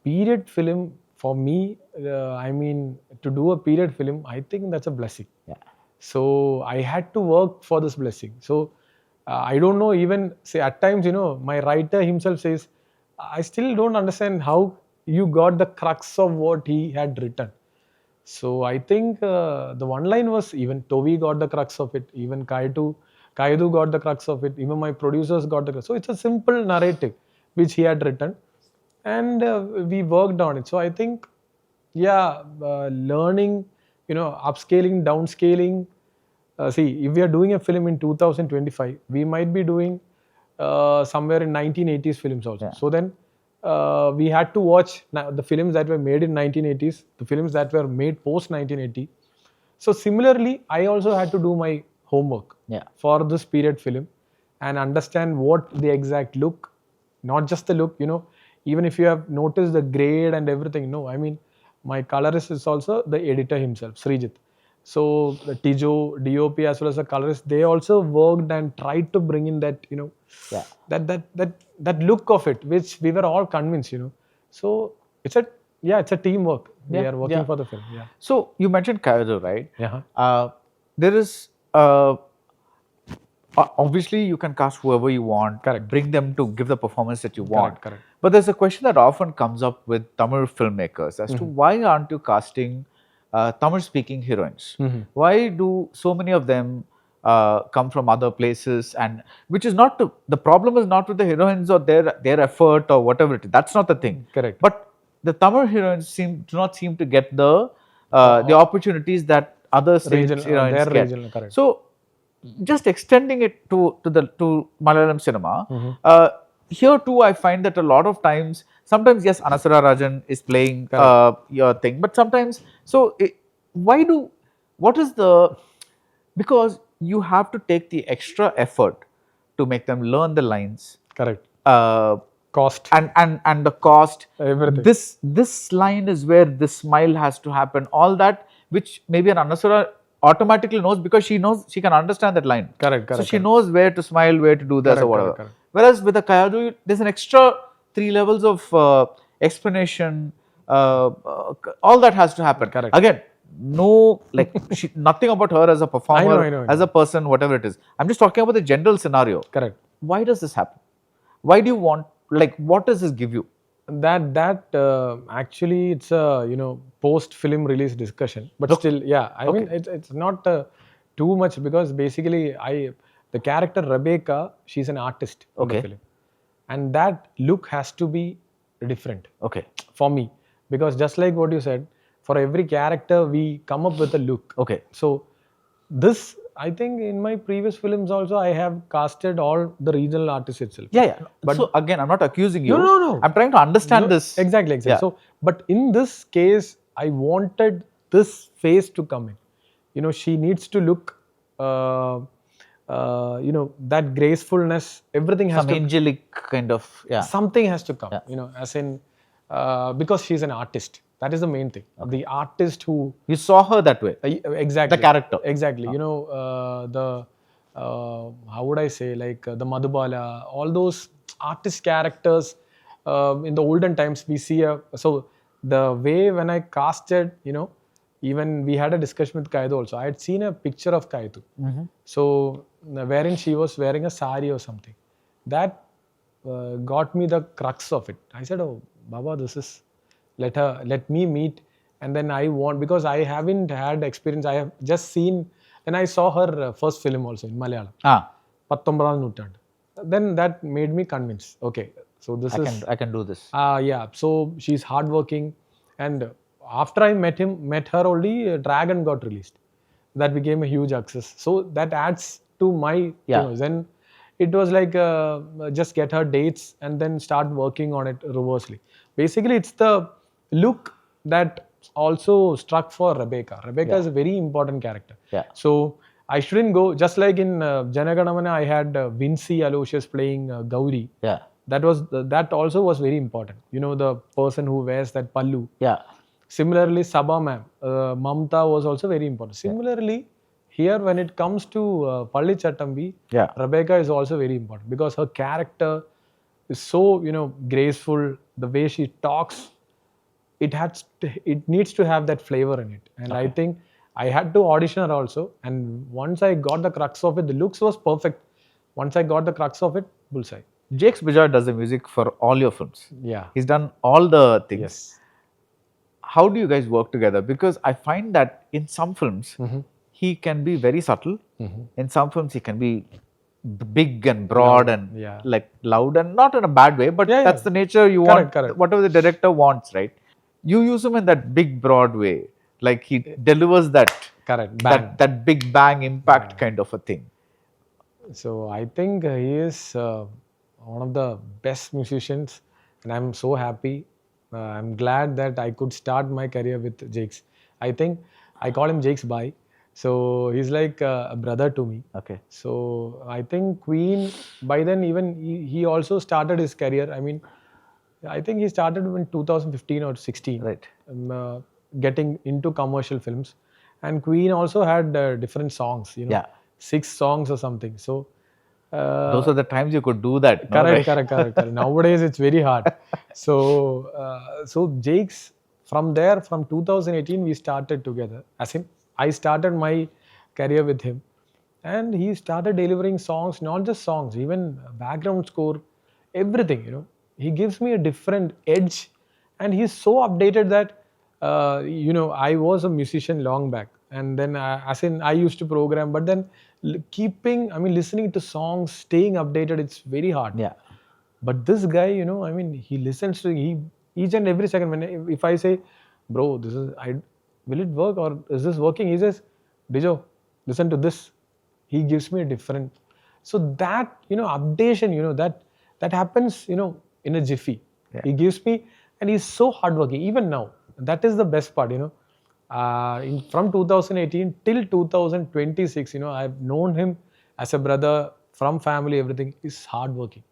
period film, for me, I mean, to do a period film, I think that's a blessing. Yeah. So I had to work for this blessing. So I don't know, even say at times, my writer himself says, I still don't understand how you got the crux of what he had written. So I think the one line was, even Tovi got the crux of it, even Kaidu got the crux of it, even my producers got the crux. So it's a simple narrative which he had written, and we worked on it. So I think, learning upscaling, downscaling. See, if we are doing a film in 2025, we might be doing somewhere in 1980s films also. So then we had to watch the films that were made in 1980s, the films that were made post 1980. So similarly, I also had to do my homework for this period film and understand what the exact look, not just the look, even if you have noticed the grade and everything. No, I mean, my colorist is also the editor himself, Srijit. So the Dijo, DOP as well as the colorist, they also worked and tried to bring in that, that look of it, which we were all convinced, So it's a teamwork. We are working for the film. Yeah. So you mentioned Kayadu, right? Yeah. There is obviously you can cast whoever you want. Correct. Bring them to give the performance that you want. Correct. But there's a question that often comes up with Tamil filmmakers as to why aren't you casting Tamil-speaking heroines? Why do so many of them come from other places? And which is not the problem is not with the heroines or their effort or whatever it is. That's not the thing. Correct. But the Tamil heroines do not seem to get the opportunities that other states heroines get. Regional, correct. So just extending it to Malayalam cinema, here too I find that a lot of times, sometimes yes, Anasara Rajan is playing your thing, but sometimes, because you have to take the extra effort to make them learn the lines. Correct. Cost. And the cost. Everything. This line is where this smile has to happen. All that, which maybe an Anasara automatically knows because she can understand that line. Correct. So she knows where to smile, where to do this or whatever. Correct. Whereas with a Kayadu, there's an extra 3 levels of explanation. All that has to happen. Correct. Again, nothing about her as a performer, I know. as a person, whatever it is. I'm just talking about the general scenario. Correct. Why does this happen? Why do you want, what does this give you? That actually it's a post film release discussion, but still, I mean it's not too much because basically the character Rebecca, she's an artist in the film, and that look has to be different for me, because just like what you said, for every character we come up with a look. So this, I think in my previous films also I have casted all the regional artists itself. But so again, I'm not accusing you. No. I'm trying to understand this. Exactly. So, but in this case, I wanted this face to come in. She needs to look, that gracefulness, everything has some angelic kind of, something has to come, as in, because she's an artist. That is the main thing. The artist who... You saw her that way. Exactly. The character. Exactly. How would I say, like the Madhubala, all those artist characters in the olden times we see. So the way when I casted, even we had a discussion with Kaidu also. I had seen a picture of Kaidu. So wherein she was wearing a sari or something. That got me the crux of it. I said, oh, Baba, this is... let me meet, and then I want, because I haven't had experience. I have just seen, and I saw her first film also in Malayalam. 19th നൂറ്റാണ്ട്. Then that made me convinced. Okay, so I can do this. So she's hardworking, and after I met her only, Dragon got released. That became a huge success. So that adds to my, then it was like just get her dates and then start working on it reversely. Basically, it's the look that also struck for Rebecca. Rebecca is a very important character. So I shouldn't go, just like in Janaganamana, I had Vinci Aloysius playing Gauri. That also was very important. The person who wears that pallu. Similarly, Sabha ma'am, Mamta was also very important. Similarly, here when it comes to Pallichattambi, Rebecca is also very important because her character is so, graceful. The way she talks, it needs to have that flavor in it. And I think I had to audition her also. And once I got the crux of it, the looks was perfect. Once I got the crux of it, bullseye. Jakes Bijoy does the music for all your films. Yeah. He's done all the things. Yes. How do you guys work together? Because I find that in some films, he can be very subtle. In some films, he can be big and broad and like loud, and not in a bad way, but that's the nature you want. Whatever the director wants, right? You use him in that big broad way. Like he delivers that Correct. Bang. that big bang impact kind of a thing. So I think he is one of the best musicians, and I'm so happy. I'm glad that I could start my career with Jakes. I think I call him Jakes Bhai. So he's like a brother to me. Okay. So I think Queen, by then even he also started his career. I mean, I think he started in 2015 or 16. Right. Getting into commercial films, and Queen also had different songs. Yeah. 6 songs or something. So Those are the times you could do that. No? correct, Right? correct. Nowadays it's very hard. So so Jake's from 2018 we started together. As in, I started my career with him, and he started delivering songs, not just songs, even background score, everything. He gives me a different edge, and he's so updated that I was a musician long back, and then as in I used to program, but then listening to songs, staying updated, it's very hard. Yeah. But this guy, he listens to each and every second. If I say, bro, will it work or is this working? He says, Dijo, listen to this. He gives me a different. So that updation, that happens, in a jiffy. Yeah. He gives me, and he's so hardworking. Even now, that is the best part. From 2018 till 2026, I've known him as a brother, from family, everything. Is hardworking.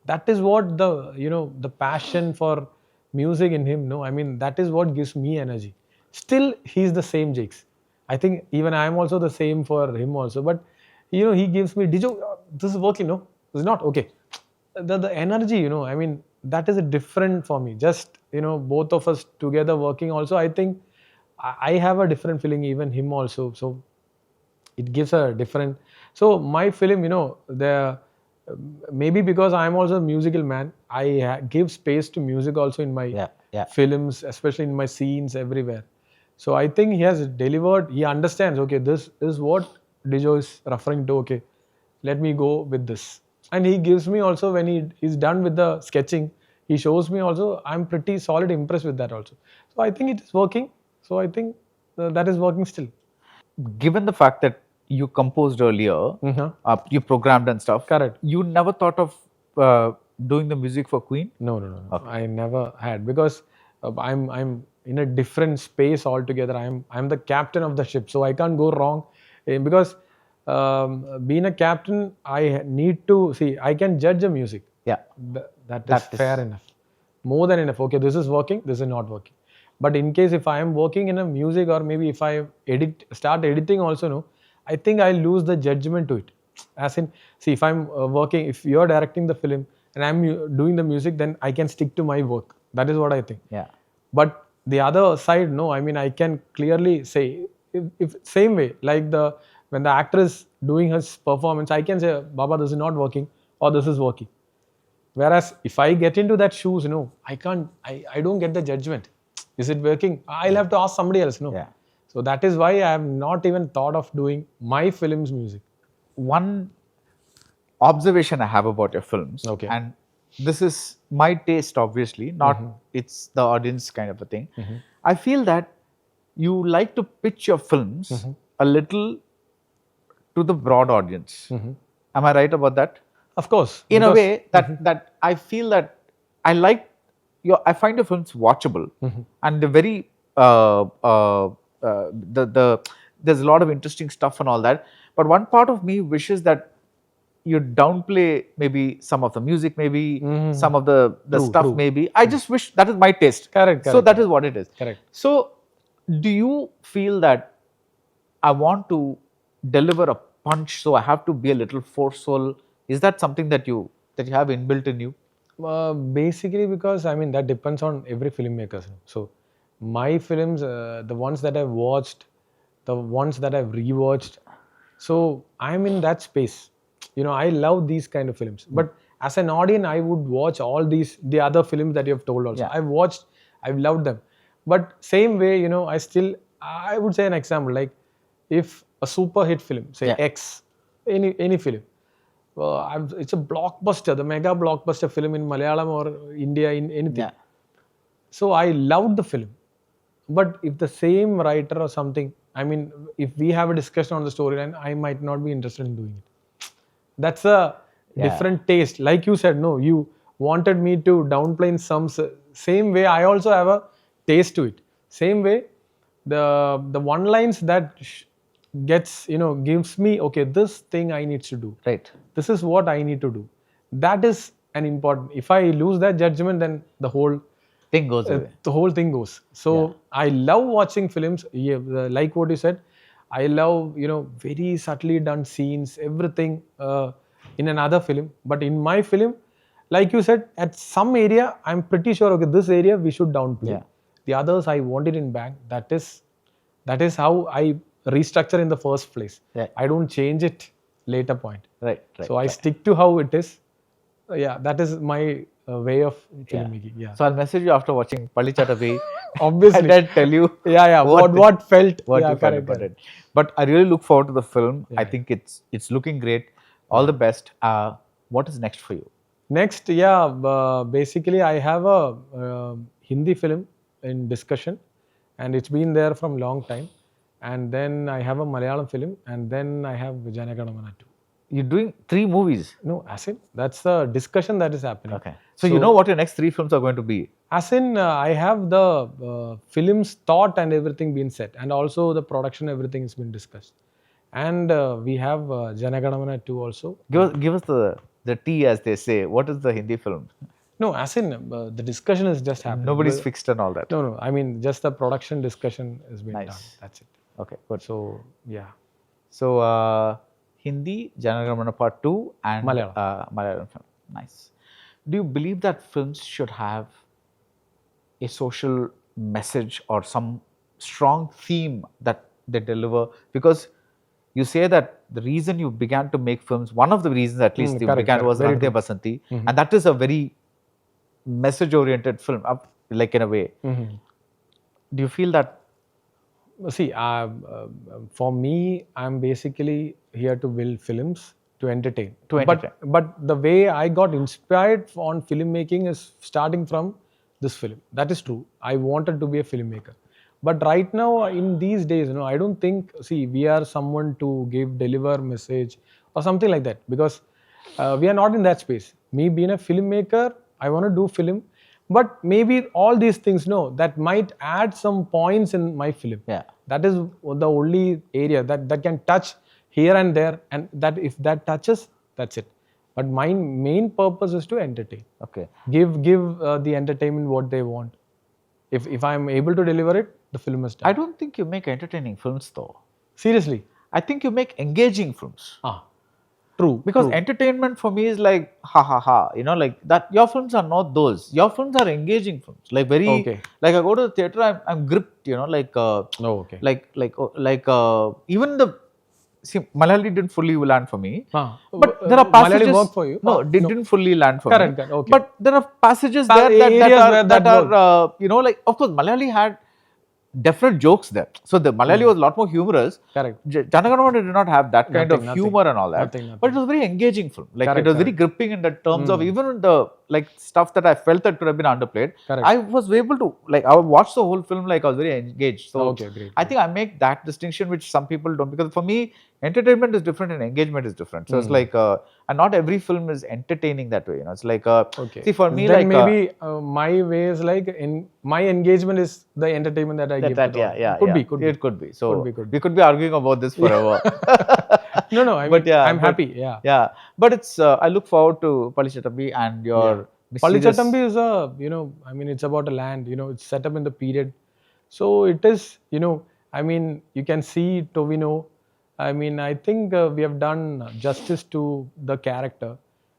That is what the passion for music in him. No, I mean, that is what gives me energy. Still, he's the same Jakes. I think even I am also the same for him also. But he gives me, Dijo, this is working. No, it's not okay. The energy, I mean, that is a different for me. Just both of us together working. Also, I think I have a different feeling. Even him also. So it gives a different. So my film, the maybe because I'm also a musical man, I give space to music also in my films, especially in my scenes everywhere. So I think he has delivered. He understands. Okay, this is what Dijo is referring to. Okay, let me go with this. And he gives me also, when he's done with the sketching, he shows me also. I'm pretty solid impressed with that also. So I think it is working. So I think that is working still. Given the fact that you composed earlier, you programmed and stuff. Correct. You never thought of doing the music for Queen? No. Okay. I never had, because I'm in a different space altogether. I'm the captain of the ship, so I can't go wrong. Because being a captain, I need to see. I can judge the music. Yeah. That is fair enough. More than enough. Okay, this is working. This is not working. But in case if I am working in a music, or maybe if I start editing also, no, I think I lose the judgment to it. As in, see, if I'm working, if you're directing the film and I'm doing the music, then I can stick to my work. That is what I think. Yeah. But the other side, no, I mean, I can clearly say, if same way, like when the actor is doing his performance, I can say, Baba, this is not working, or this is working. Whereas if I get into that shoes, I can't, I don't get the judgment. Is it working? I'll have to ask somebody else, no? Yeah. So that is why I have not even thought of doing my film's music. One observation I have about your films, Okay. and this is my taste, obviously, not it's the audience kind of a thing. I feel that you like to pitch your films a little to the broad audience. Am I right about that? Of course. In a way that I feel that I find your films watchable, and they're very there's a lot of interesting stuff and all that. But one part of me wishes that you downplay maybe some of the music, maybe some of the stuff, true. maybe. I just wish that is my taste. Correct. So that is what it is. Correct. So do you feel that I want to deliver a punch, so I have to be a little forceful? Is that something that you have inbuilt in you? Basically, because I mean, that depends on every filmmaker. So my films, the ones that I've watched, the ones that I've rewatched, so I'm in that space. I love these kind of films. But as an audience, I would watch all the other films that you have told also. Yeah. I've loved them. But same way, I would say an example, like if a super hit film, say X, any film, it's a blockbuster, the mega blockbuster film in Malayalam or India, in anything. Yeah. So I loved the film. but if the same writer or something, I mean, if we have a discussion on the storyline, I might not be interested in doing it. That's a different taste. Like you said, no, you wanted me to downplay in some same way. I also have a taste to it. Same way, the one lines that gets, gives me, okay, this thing I need to do. Right. This is what I need to do. That is an important. If I lose that judgment, then the whole Thing goes away. the whole thing goes. So I love watching films. Yeah, like what you said, I love very subtly done scenes, everything in another film. But in my film, like you said, at some area, I'm pretty sure, okay, this area we should downplay. Yeah. The others I want it in bank. That is how I restructure in the first place. Yeah. I don't change it later point. Right. So I stick to how it is. Yeah, that is my way of filmmaking. Yeah. So I'll message you after watching Pallichattambi. Obviously. And then tell you what felt. what Yeah, you felt correct, about correct. it. But I really look forward to the film. I Yeah. think it's looking great. All the best. What is next for you? Next, basically I have a Hindi film in discussion, and it's been there from long time. And then I have a Malayalam film, and then I have Janaganamana too. You're doing 3 movies. No, as in, that's the discussion that is happening. Okay. So you know what your next 3 films are going to be. As in, I have the film's thought and everything been set, and also the production, everything has been discussed. And we have Janaganamana 2 also. Give us the tea, as they say. What is the Hindi film? No, as in, the discussion is just happening. Nobody's fixed and all that. No. I mean, just the production discussion has been done. That's it. Okay, good. So, yeah. So, Hindi, Janaganamana Part 2 and Malayalam film. Nice. Do you believe that films should have a social message or some strong theme that they deliver? Because you say that the reason you began to make films, one of the reasons at least you began was Rangde Basanti, and that is a very message-oriented film, like in a way. Do you feel that? See, for me, I'm basically here to build films to entertain. But the way I got inspired on filmmaking is starting from this film. That is true. I wanted to be a filmmaker. But right now, in these days, I don't think, we are someone to deliver message or something like that, because we are not in that space. Me being a filmmaker, I want to do film, but maybe all these things, that might add some points in my film. Yeah. That is the only area that can touch here and there, and that if that touches, that's it. But my main purpose is to entertain. Okay. Give the entertainment what they want. If I'm able to deliver it, the film is done. I don't think you make entertaining films though. Seriously? I think you make engaging films. True. Because true. entertainment for me is like ha ha ha, like that. Your films are not those. Your films are engaging films. Like very, like I go to the theater, I'm gripped. Like even the Malayali didn't fully land for me. But there are passages. Malayali worked for you? No, didn't fully land for me. Correct. Okay. But there are passages there that are like, of course Malayali had definite jokes there. So the Malayali was a lot more humorous. Correct. Janaganamana did not have that kind of humor and all that. Nothing. But it was a very engaging film. Like it was very gripping in the terms of even the stuff that I felt that could have been underplayed. Correct. I was able to I watched the whole film like I was very engaged. So great. I think I make that distinction which some people don't, because for me entertainment is different and engagement is different. So it's like and not every film is entertaining that way. It's like see for me then maybe my way is like my engagement is the entertainment that I give. It could be. So we could be arguing about this forever. No. I'm happy. Yeah. But it's I look forward to Pallichattambi and your Pallichattambi is it's about a land. It's set up in the period. So it is. You can see Tovino. I think we have done justice to the character,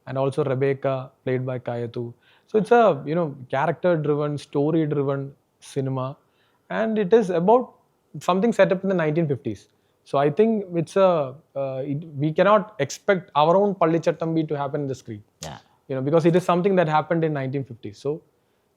and also Rebecca played by Kayatu. So it's a character-driven, story-driven cinema, and it is about something set up in the 1950s. So I think it's we cannot expect our own Pallichattambi to happen in the screen. Yeah. Because it is something that happened in 1950s. So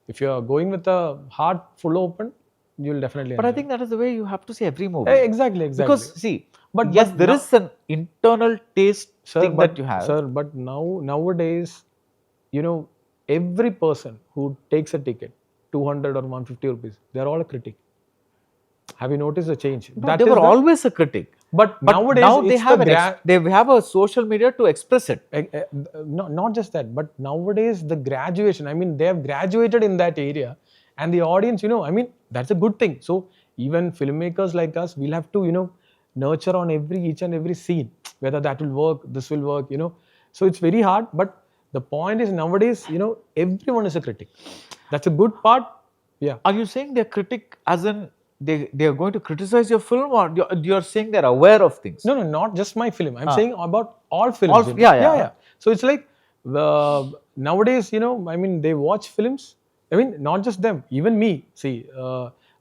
if you are going with a heart full open, you'll definitely. But I think that is the way you have to see every movie. Exactly. Because see, but yes, there is an internal taste thing that you have. Sir, but nowadays, every person who takes a ticket, 200 or 150 rupees, they're all a critic. Have you noticed the change? No, they were always a critic. But nowadays, now they it's have they have a social media to express it. Not just that, but nowadays the graduation. I mean, they have graduated in that area, and the audience, I mean, that's a good thing. So even filmmakers like us, we'll have to, nurture on each and every scene, whether that will work, this will work, So it's very hard, but the point is nowadays, everyone is a critic. That's a good part. Yeah. Are you saying they're critic as in they are going to criticize your film, or you're saying they're aware of things? No, not just my film. I'm saying about all films. Yeah. So it's like nowadays, I mean, they watch films. I mean, not just them, even me. See,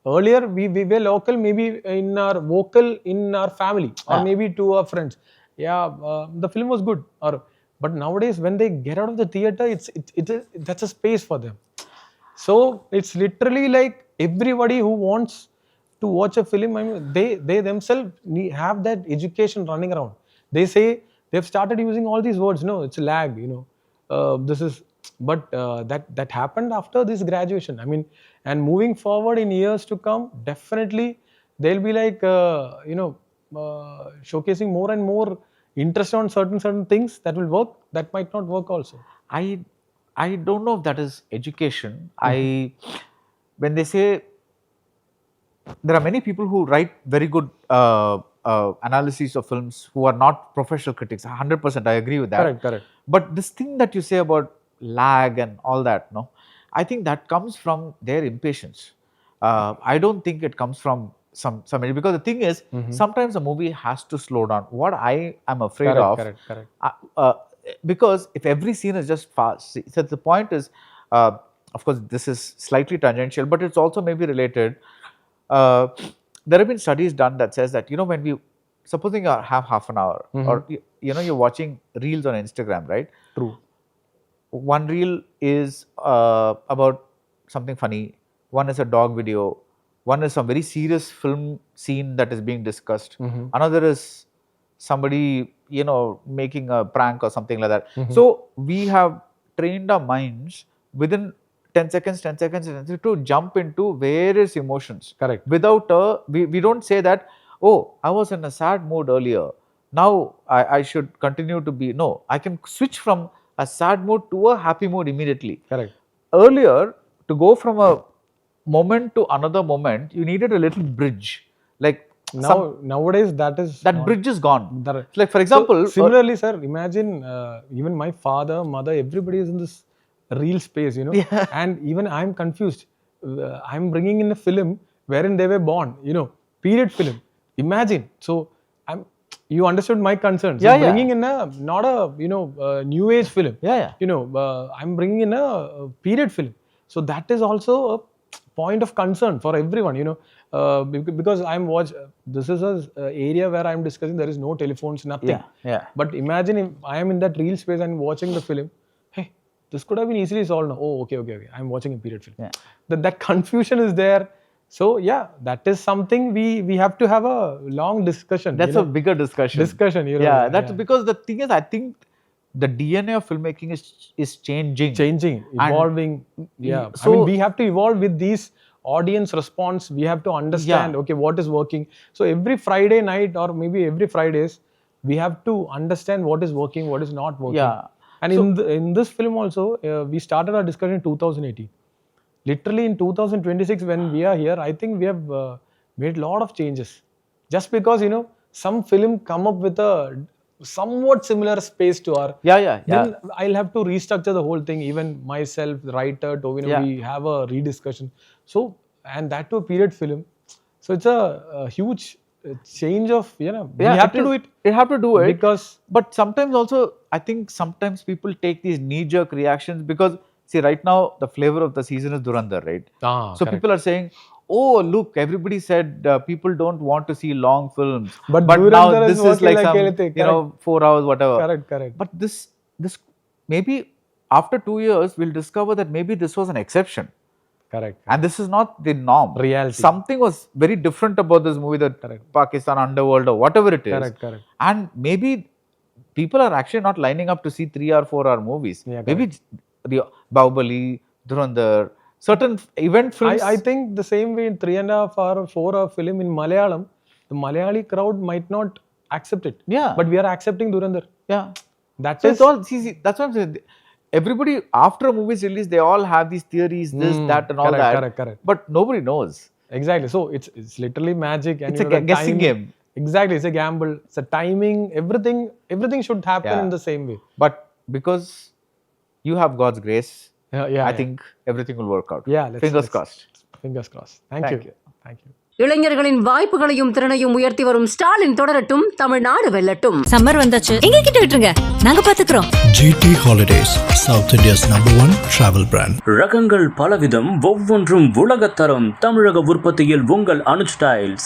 earlier we were local, maybe in our vocal in our family, or maybe to our friends. Yeah, the film was good. But nowadays, when they get out of the theater, that's a space for them. So it's literally like everybody who wants to watch a film, I mean, they themselves have that education running around. They say they've started using all these words. No, it's a lag. But that happened after this graduation. I mean, and moving forward in years to come, definitely they'll be like showcasing more and more interest on certain things that will work, that might not work also. I don't know if that is education. When they say there are many people who write very good analyses of films who are not professional critics. 100%, I agree with that. Correct. But this thing that you say about lag and all that, no, I think that comes from their impatience. I don't think it comes from some because the thing is, sometimes a movie has to slow down. What I am afraid of, because if every scene is just fast, so the point is, of course, this is slightly tangential, but it's also maybe related. There have been studies done that says that, when we, supposing you have half an hour, or you're watching reels on Instagram, right? True. One reel is about something funny, one is a dog video, one is some very serious film scene that is being discussed, another is somebody making a prank or something like that. So we have trained our minds within 10 seconds to jump into various emotions. Correct. Without we don't say that, oh, I was in a sad mood earlier, now I should continue to be. No, I can switch from a sad mood to a happy mood immediately. Correct. Earlier, to go from a moment to another moment, you needed a little bridge. Like nowadays, that bridge is gone. Like, for example, similarly, sir, imagine even my father, mother, everybody is in this real space, and even I'm confused. I'm bringing in a film wherein they were born, period film. Imagine. So you understood my concerns. Bringing in not a new age film. I'm bringing in a period film. So that is also a point of concern for everyone, because this is an area where I'm discussing, there is no telephones, nothing. But imagine if I am in that real space and watching the film, hey, this could have been easily solved now. Oh, okay. I'm watching a period film. That confusion is there. So that is something we have to have a long discussion. That's a bigger discussion. Because the thing is, I think the DNA of filmmaking is changing, evolving. So I mean, we have to evolve with these audience response. We have to understand, okay, what is working. So every Friday night, or maybe every Fridays, we have to understand what is working, what is not working. And in this film also, we started our discussion in 2018. Literally in 2026, when we are here, I think we have made a lot of changes. Just because, some film come up with a somewhat similar space to our... Then I'll have to restructure the whole thing. Even myself, writer, Tovino, we have a rediscussion. So, and that to a period film. So it's a huge change of, we have to do it. You have to do it. Because... But sometimes also, I think sometimes people take these knee-jerk reactions because... See, right now, the flavor of the season is Dhurandhar, right? So correct. People are saying, oh, look, everybody said people don't want to see long films. But now this is like some, 4 hours, whatever. Correct. But this maybe after 2 years, we'll discover that maybe this was an exception. Correct. And this is not the norm. Reality. Something was very different about this movie, that Pakistan Underworld or whatever it is. Correct. And maybe people are actually not lining up to see 3 or 4 hour movies. Maybe the Bahubali, Dhurandhar, certain event films. I think the same way in 3.5 hour or 4 hour film in Malayalam, the Malayali crowd might not accept it. Yeah. But we are accepting Dhurandhar. Yeah. That So is it's all, see, that's what I'm saying. Everybody, after a movie is released, they all have these theories, this, that, and all that. Correct. But nobody knows. Exactly. So it's literally magic, and It's a guessing game. Exactly, it's a gamble. It's a timing. Everything should happen in the same way. But because you have God's grace, Yeah. I think everything will work out. Yeah. Fingers crossed. Fingers crossed. Thank you. Thank you. இளைஞர்களின் வாய்ப்புகளையும் திறனையும் உயர்த்தி வரும் ஸ்டாலின் தொடரட்டும், தமிழ்நாடு வெல்லட்டும். Summer வந்தாச்சு, எங்க கிட்ட விட்டுருங்க, நாங்க பாத்துக்கிறோம். GT Holidays, South India's #1 travel brand. ரகங்கள் பலவிதம், ஒவ்வொன்றும் உலகத்தரம். தமிழக உற்பத்தியில் உங்கள் அனுஜ் ஸ்டைல்ஸ்.